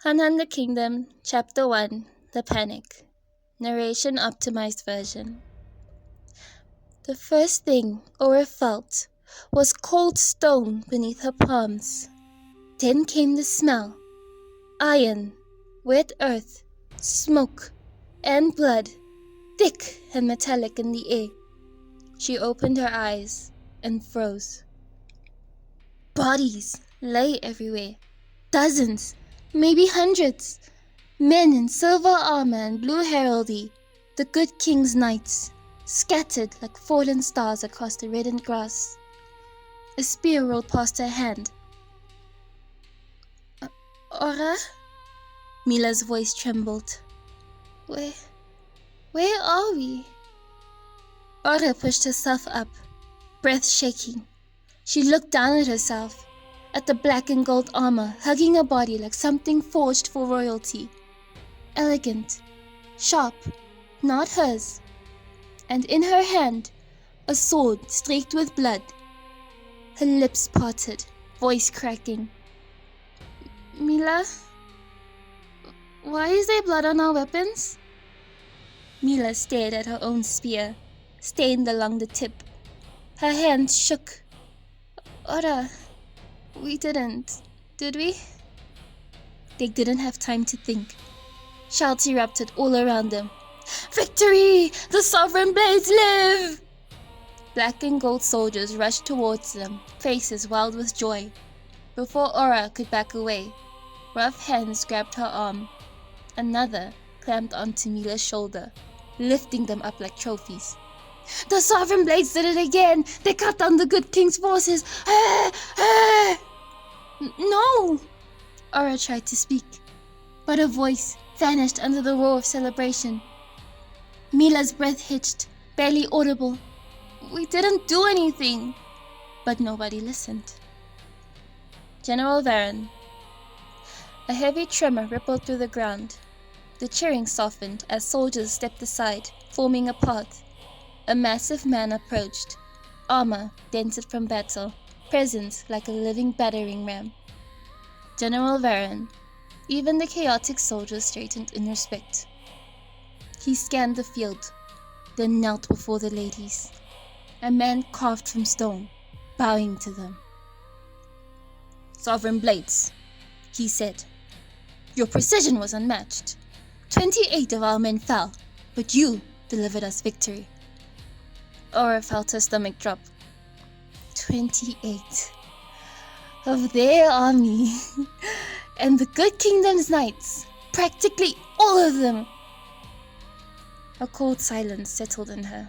Hun Hun the Kingdom, Chapter 1, The Panic. Narration optimized version. The first thing Ora felt was cold stone beneath her palms. Then came the smell. Iron, wet earth, smoke, and blood, thick and metallic in the air. She opened her eyes and froze. Bodies lay everywhere. Dozens, maybe hundreds. Men in silver armor and blue heraldry, the good king's knights, scattered like fallen stars across the reddened grass. A spear rolled past her hand. Ora? Mila's voice trembled. Where are we? Ora pushed herself up, breath shaking. She looked down at herself, at the black and gold armor hugging her body like something forged for royalty. Elegant, sharp, not hers. And in her hand, a sword streaked with blood. Her lips parted, voice cracking. Mila? Why is there blood on our weapons? Mila stared at her own spear, stained along the tip. Her hands shook. Ora, we didn't, did we? They didn't have time to think. Shouts erupted all around them. Victory! The sovereign blades live! Black and gold soldiers rushed towards them, faces wild with joy. Before Ora could back away, rough hands grabbed her arm. Another clamped onto Mila's shoulder, lifting them up like trophies. The sovereign blades did it again! They cut down the good king's forces! No! Ora tried to speak, but her voice vanished under the roar of celebration. Mila's breath hitched, barely audible. We didn't do anything! But nobody listened. General Varen. A heavy tremor rippled through the ground. The cheering softened as soldiers stepped aside, forming a path. A massive man approached, armor dented from battle, presence like a living battering ram. General Varen. Even the chaotic soldiers straightened in respect. He scanned the field, then knelt before the ladies. A man carved from stone, bowing to them. Sovereign blades, he said. Your precision was unmatched. 28 of our men fell, but you delivered us victory. Ora felt her stomach drop. 28 of their army. And the good kingdom's knights, practically all of them. A cold silence settled in her.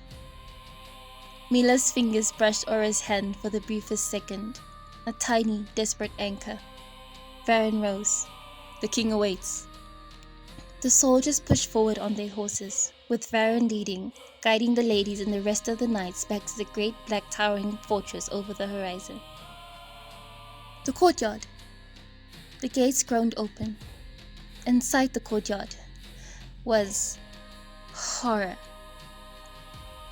Mila's fingers brushed Ora's hand for the briefest second, a tiny, desperate anchor. Varen rose. The king awaits. The soldiers pushed forward on their horses, with Varen leading, guiding the ladies and the rest of the knights back to the great black towering fortress over the horizon. The courtyard. The gates groaned open. Inside the courtyard was horror.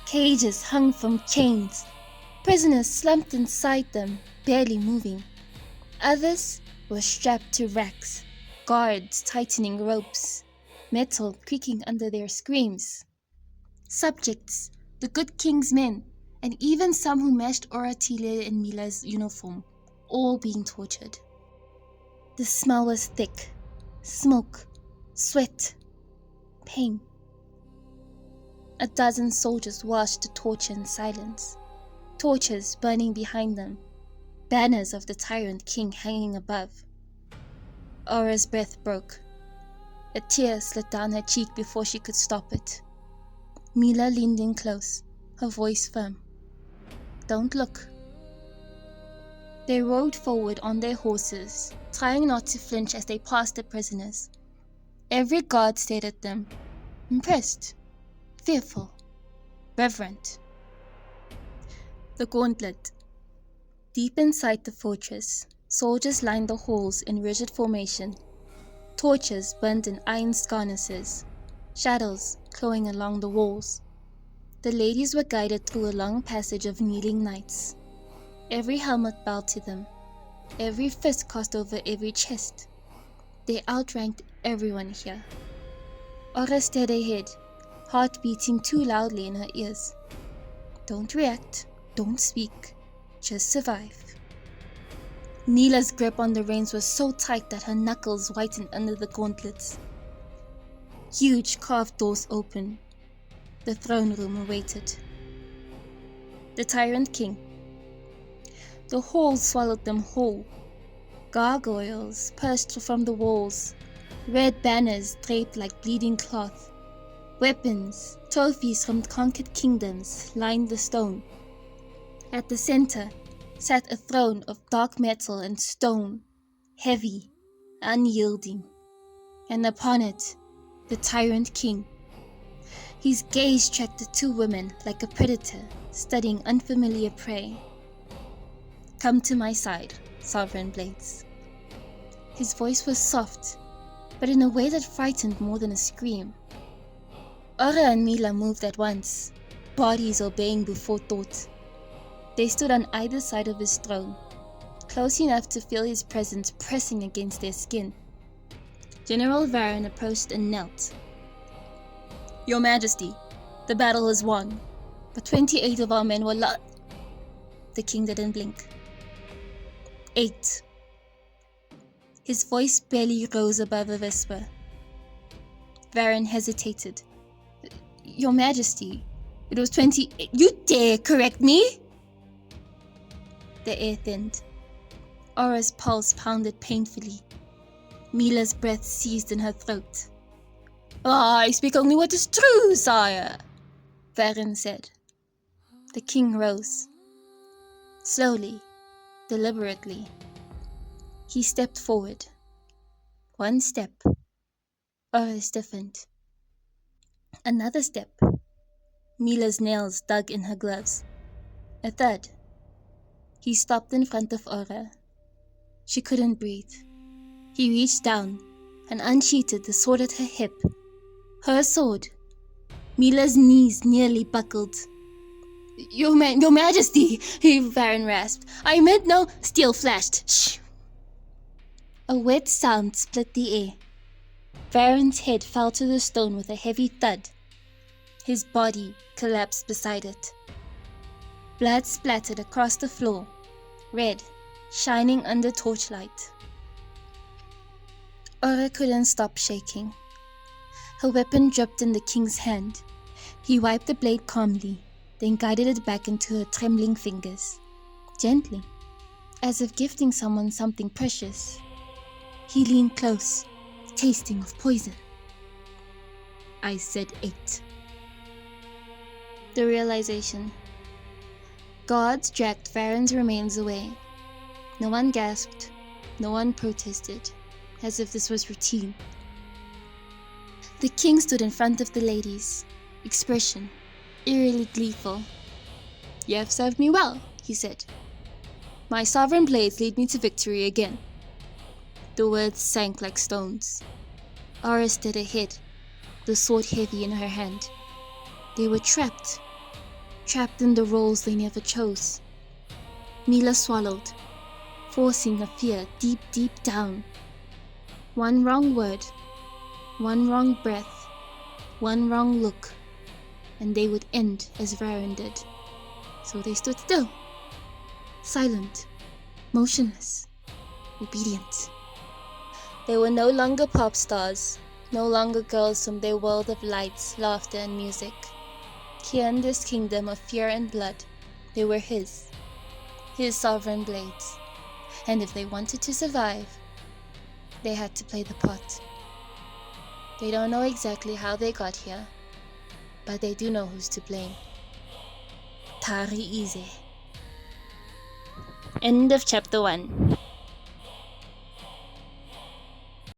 Cages hung from chains. Prisoners slumped inside them, barely moving. Others were strapped to racks, guards tightening ropes, metal creaking under their screams. Subjects, the good king's men, and even some who matched Oratilia and Mila's uniform, all being tortured. The smell was thick. Smoke, sweat, pain. A dozen soldiers watched the torture in silence. Torches burning behind them. Banners of the Tyrant king hanging above. Ora's breath broke. A tear slid down her cheek before she could stop it. Mila leaned in close, her voice firm. Don't look. They rode forward on their horses, trying not to flinch as they passed the prisoners. Every guard stared at them, impressed, fearful, reverent. The gauntlet. Deep inside the fortress, soldiers lined the halls in rigid formation. Torches burned in iron sconces, shadows clawing along the walls. The ladies were guided through a long passage of kneeling knights. Every helmet bowed to them, every fist cast over every chest. They outranked everyone here. Ora stared ahead, heart beating too loudly in her ears. Don't react, don't speak, just survive. Mila's grip on the reins was so tight that her knuckles whitened under the gauntlets. Huge carved doors opened. The throne room awaited. The Tyrant King. The hall swallowed them whole. Gargoyles perched from the walls. Red banners draped like bleeding cloth. Weapons, trophies from conquered kingdoms lined the stone. At the center sat a throne of dark metal and stone, heavy, unyielding. And upon it, the Tyrant King. His gaze tracked the two women like a predator studying unfamiliar prey. Come to my side, Sovereign Blades. His voice was soft, but in a way that frightened more than a scream. Ora and Mila moved at once, bodies obeying before thought. They stood on either side of his throne, close enough to feel his presence pressing against their skin. General Varen approached and knelt. Your Majesty, the battle is won, but 28 of our men were lost. The king didn't blink. 8. His voice barely rose above a whisper. Varen hesitated. Your Majesty, it was 28. You dare correct me? The air thinned. Ora's pulse pounded painfully. Mila's breath seized in her throat. I speak only what is true, sire, Varen said. The king rose. Slowly, deliberately. He stepped forward. One step. Ora stiffened. Another step. Mila's nails dug in her gloves. A third. He stopped in front of Ora. She couldn't breathe. He reached down and unsheathed the sword at her hip. Her sword. Mila's knees nearly buckled. Your Majesty, Varen rasped. I meant no... Steel flashed. Shh. A wet sound split the air. Varen's head fell to the stone with a heavy thud. His body collapsed beside it. Blood splattered across the floor, red, shining under torchlight. Ora couldn't stop shaking. Her weapon dripped in the king's hand. He wiped the blade calmly, then guided it back into her trembling fingers. Gently, as if gifting someone something precious. He leaned close, tasting of poison. I said 8. The realization. Guards dragged Varen's remains away. No one gasped, no one protested, as if this was routine. The king stood in front of the ladies, expression eerily gleeful. You have served me well, he said. My sovereign blades lead me to victory again. The words sank like stones. Ora stood ahead, the sword heavy in her hand. They were trapped in the roles they never chose. Mila swallowed, forcing a fear deep, deep down. One wrong word, one wrong breath, one wrong look, and they would end as Varen did. So they stood still, silent, motionless, obedient. They were no longer pop stars, no longer girls from their world of lights, laughter, and music. Here in this kingdom of fear and blood, they were his sovereign blades. And if they wanted to survive, they had to play the part. They don't know exactly how they got here, but they do know who's to blame. Tari Ize. End of chapter 1.